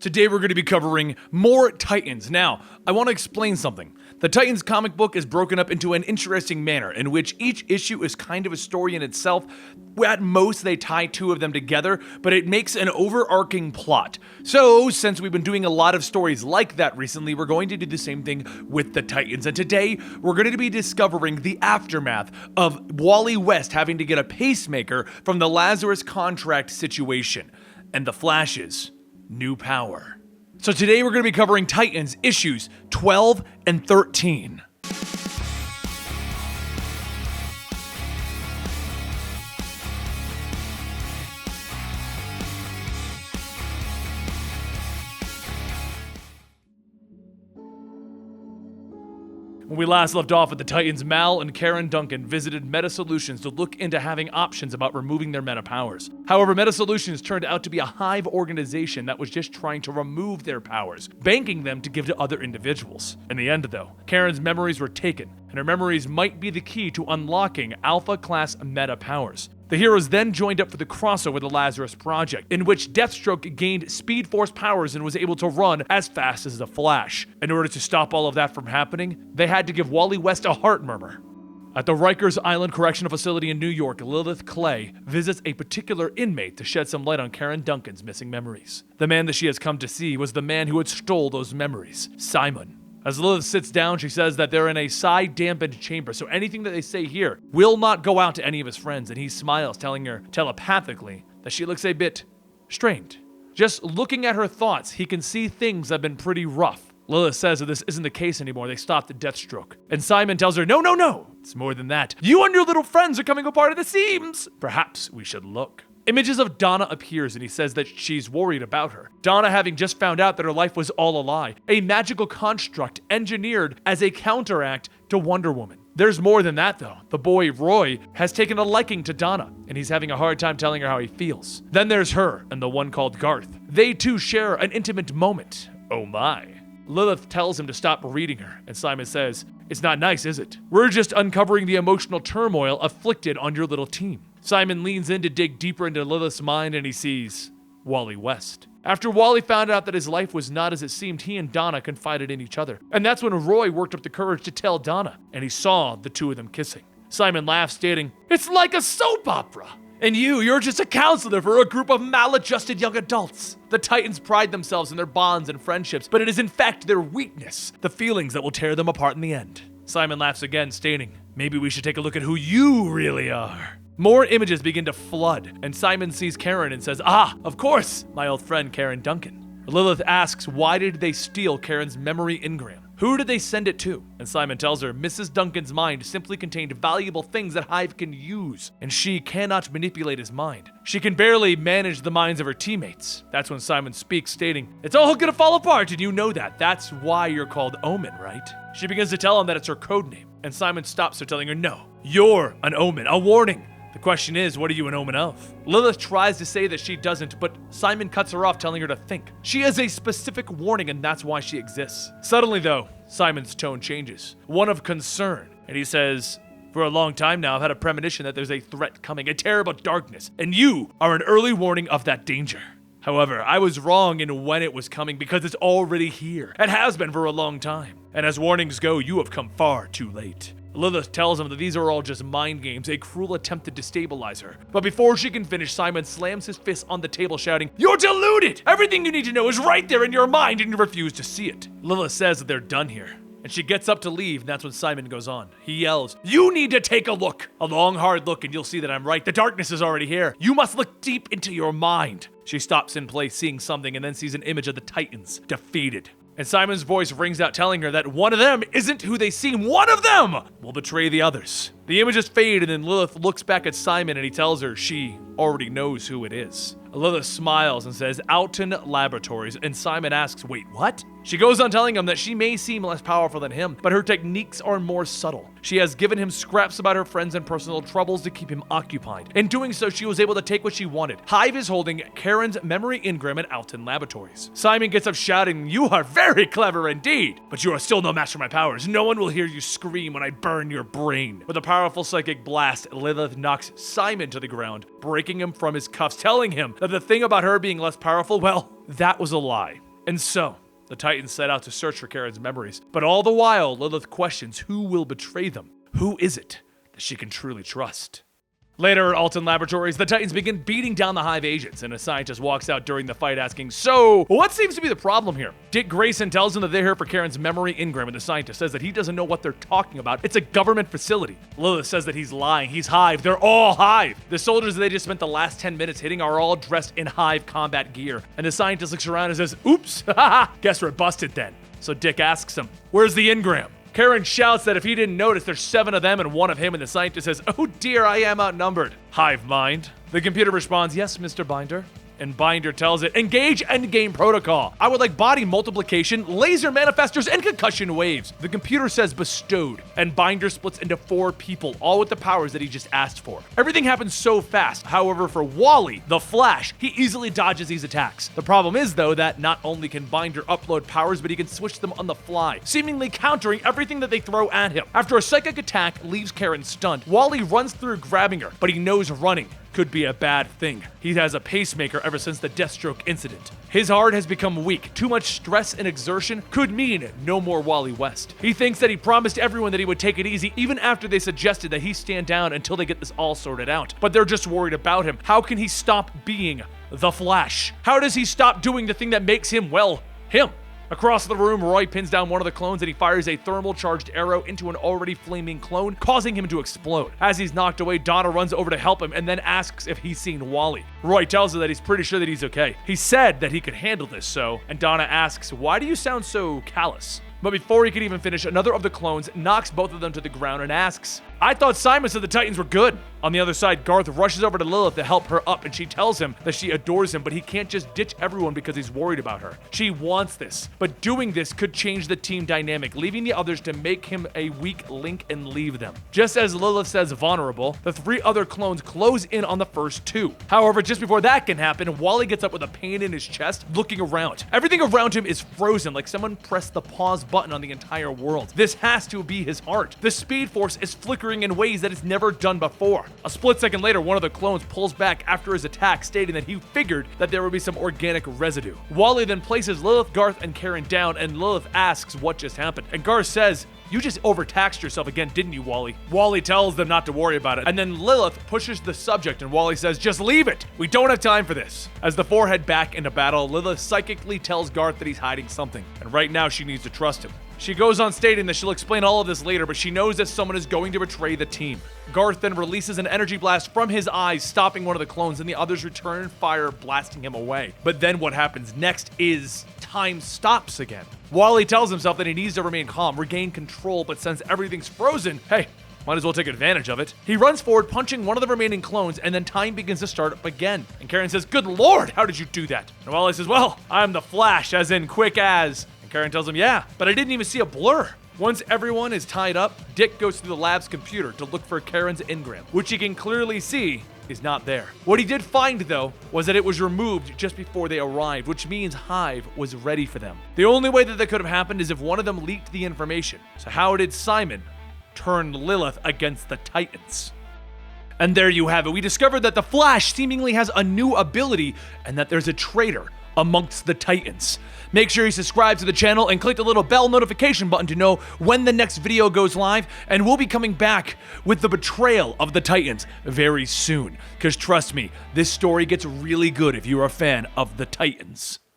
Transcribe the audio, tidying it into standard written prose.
Today we're going to be covering more Titans. Now, I want to explain something. The Titans comic book is broken up into an interesting manner in which each issue is kind of a story in itself. At most, they tie two of them together, but it makes an overarching plot. So, since we've been doing a lot of stories like that recently, we're going to do the same thing with the Titans. And today, we're going to be discovering the aftermath of Wally West having to get a pacemaker from the Lazarus contract situation and the Flash's new power. So today we're going to be covering Titans issues 12 and 13. When we last left off with the Titans, Mal and Karen Duncan visited Meta Solutions to look into having options about removing their meta powers. However, Meta Solutions turned out to be a hive organization that was just trying to remove their powers, banking them to give to other individuals. In the end, though, Karen's memories were taken, and her memories might be the key to unlocking Alpha-class meta powers. The heroes then joined up for the crossover with the Lazarus Project, in which Deathstroke gained Speed Force powers and was able to run as fast as the Flash. In order to stop all of that from happening, they had to give Wally West a heart murmur. At the Rikers Island Correctional Facility in New York, Lilith Clay visits a particular inmate to shed some light on Karen Duncan's missing memories. The man that she has come to see was the man who had stole those memories, Simon. As Lilith sits down, she says that they're in a psi-dampened chamber, so anything that they say here will not go out to any of his friends, and he smiles, telling her telepathically that she looks a bit strained. Just looking at her thoughts, he can see things that have been pretty rough. Lilith says that this isn't the case anymore. They stopped at Deathstroke. And Simon tells her, no, it's more than that. You and your little friends are coming apart at the seams. Perhaps we should look. Images of Donna appears and he says that she's worried about her. Donna having just found out that her life was all a lie, a magical construct engineered as a counteract to Wonder Woman. There's more than that though. The boy, Roy, has taken a liking to Donna and he's having a hard time telling her how he feels. Then there's her and the one called Garth. They too share an intimate moment. Oh my. Lilith tells him to stop reading her, and Simon says, "It's not nice, is it? We're just uncovering the emotional turmoil afflicted on your little team." Simon leans in to dig deeper into Lilith's mind, and he sees Wally West. After Wally found out that his life was not as it seemed, he and Donna confided in each other. And that's when Roy worked up the courage to tell Donna, and he saw the two of them kissing. Simon laughs, stating, "It's like a soap opera. And you're just a counselor for a group of maladjusted young adults." The Titans pride themselves in their bonds and friendships, but it is in fact their weakness, the feelings that will tear them apart in the end. Simon laughs again, stating, "Maybe we should take a look at who you really are." More images begin to flood, and Simon sees Karen and says, "Ah, of course, my old friend Karen Duncan." Lilith asks, why did they steal Karen's memory engram? Who did they send it to? And Simon tells her Mrs. Duncan's mind simply contained valuable things that Hive can use, and she cannot manipulate his mind. She can barely manage the minds of her teammates. That's when Simon speaks, stating, "It's all gonna fall apart, and you know that. That's why you're called Omen, right?" She begins to tell him that it's her code name, and Simon stops her, telling her, "No, you're an Omen, a warning. The question is, what are you an omen of?" Lilith tries to say that she doesn't, but Simon cuts her off, telling her to think. She has a specific warning, and that's why she exists. Suddenly, though, Simon's tone changes, one of concern, and he says, "For a long time now, I've had a premonition that there's a threat coming, a terrible darkness, and you are an early warning of that danger. However, I was wrong in when it was coming because it's already here, and has been for a long time. And as warnings go, you have come far too late." Lilith tells him that these are all just mind games, a cruel attempt to destabilize her. But before she can finish, Simon slams his fist on the table, shouting, "You're deluded! Everything you need to know is right there in your mind, and you refuse to see it." Lilith says that they're done here, and she gets up to leave, and that's when Simon goes on. He yells, "You need to take a look, a long, hard look, and you'll see that I'm right. The darkness is already here. You must look deep into your mind." She stops in place, seeing something, and then sees an image of the Titans, defeated. And Simon's voice rings out, telling her that one of them isn't who they seem. One of them will betray the others. The images fade, and then Lilith looks back at Simon, and he tells her she already knows who it is. Lilith smiles and says, "Alton Laboratories," and Simon asks, "Wait, what?" She goes on telling him that she may seem less powerful than him, but her techniques are more subtle. She has given him scraps about her friends and personal troubles to keep him occupied. In doing so, she was able to take what she wanted. Hive is holding Karen's memory engram at Alton Laboratories. Simon gets up shouting, "You are very clever indeed, but you are still no match for my powers. No one will hear you scream when I burn your brain." With a powerful psychic blast, Lilith knocks Simon to the ground, breaking him from his cuffs, telling him that the thing about her being less powerful, well, that was a lie. And so, the Titans set out to search for Karen's memories, but all the while, Lilith questions who will betray them. Who is it that she can truly trust? Later at Alton Laboratories, the Titans begin beating down the Hive agents, and a scientist walks out during the fight asking, "So, what seems to be the problem here?" Dick Grayson tells him that they're here for Karen's memory engram, and the scientist says that he doesn't know what they're talking about. It's a government facility. Lilith says that he's lying. He's Hive. They're all Hive. The soldiers that they just spent the last 10 minutes hitting are all dressed in Hive combat gear, and the scientist looks around and says, "Oops, guess we're busted then." So Dick asks him, "Where's the engram?" Karen shouts that if he didn't notice, there's 7 of them and 1 of him, and the scientist says, "Oh dear, I am outnumbered." Hive mind. The computer responds, "Yes, Mr. Binder." And Binder tells it, "Engage endgame protocol. I would like body multiplication, laser manifestors, and concussion waves." The computer says bestowed, and Binder splits into 4 people, all with the powers that he just asked for. Everything happens so fast. However, for Wally, the Flash, he easily dodges these attacks. The problem is, though, that not only can Binder upload powers, but he can switch them on the fly, seemingly countering everything that they throw at him. After a psychic attack leaves Karen stunned, Wally runs through grabbing her, but he knows running could be a bad thing. He has a pacemaker ever since the Deathstroke incident. His heart has become weak. Too much stress and exertion could mean no more Wally West. He thinks that he promised everyone that he would take it easy, even after they suggested that he stand down until they get this all sorted out. But they're just worried about him. How can he stop being the Flash? How does he stop doing the thing that makes him, well, him? Across the room, Roy pins down one of the clones and he fires a thermal-charged arrow into an already flaming clone, causing him to explode. As he's knocked away, Donna runs over to help him and then asks if he's seen Wally. Roy tells her that he's pretty sure that he's okay. He said that he could handle this, and Donna asks, "Why do you sound so callous?" But before he can even finish, another of the clones knocks both of them to the ground and asks, "I thought Simon said the Titans were good." On the other side, Garth rushes over to Lilith to help her up, and she tells him that she adores him, but he can't just ditch everyone because he's worried about her. She wants this, but doing this could change the team dynamic, leaving the others to make him a weak link and leave them. Just as Lilith says vulnerable, the 3 other clones close in on the first 2. However, just before that can happen, Wally gets up with a pain in his chest, looking around. Everything around him is frozen, like someone pressed the pause button on the entire world. This has to be his heart. The Speed Force is flickering in ways that it's never done before. A split second later, one of the clones pulls back after his attack, stating that he figured that there would be some organic residue. Wally then places Lilith, Garth, and Karen down, and Lilith asks what just happened. And Garth says, "You just overtaxed yourself again, didn't you, Wally?" Wally tells them not to worry about it, and then Lilith pushes the subject, and Wally says, "Just leave it. We don't have time for this." As the 4 head back into battle, Lilith psychically tells Garth that he's hiding something, and right now she needs to trust him. She goes on stating that she'll explain all of this later, but she knows that someone is going to betray the team. Garth then releases an energy blast from his eyes, stopping one of the clones, and the others return fire, blasting him away. But then what happens next is time stops again. Wally tells himself that he needs to remain calm, regain control, but since everything's frozen, hey, might as well take advantage of it. He runs forward, punching one of the remaining clones, and then time begins to start up again. And Karen says, "Good Lord, how did you do that?" And Wally says, "Well, I'm the Flash, as in quick as." And Karen tells him, "Yeah, but I didn't even see a blur." Once everyone is tied up, Dick goes to the lab's computer to look for Karen's engram, which he can clearly see is not there. What he did find, though, was that it was removed just before they arrived, which means Hive was ready for them. The only way that could have happened is if one of them leaked the information. So how did Simon turn Lilith against the Titans? And there you have it. We discovered that the Flash seemingly has a new ability and that there's a traitor amongst the Titans. Make sure you subscribe to the channel and click the little bell notification button to know when the next video goes live, and we'll be coming back with the betrayal of the Titans very soon. Because trust me, this story gets really good if you're a fan of the Titans.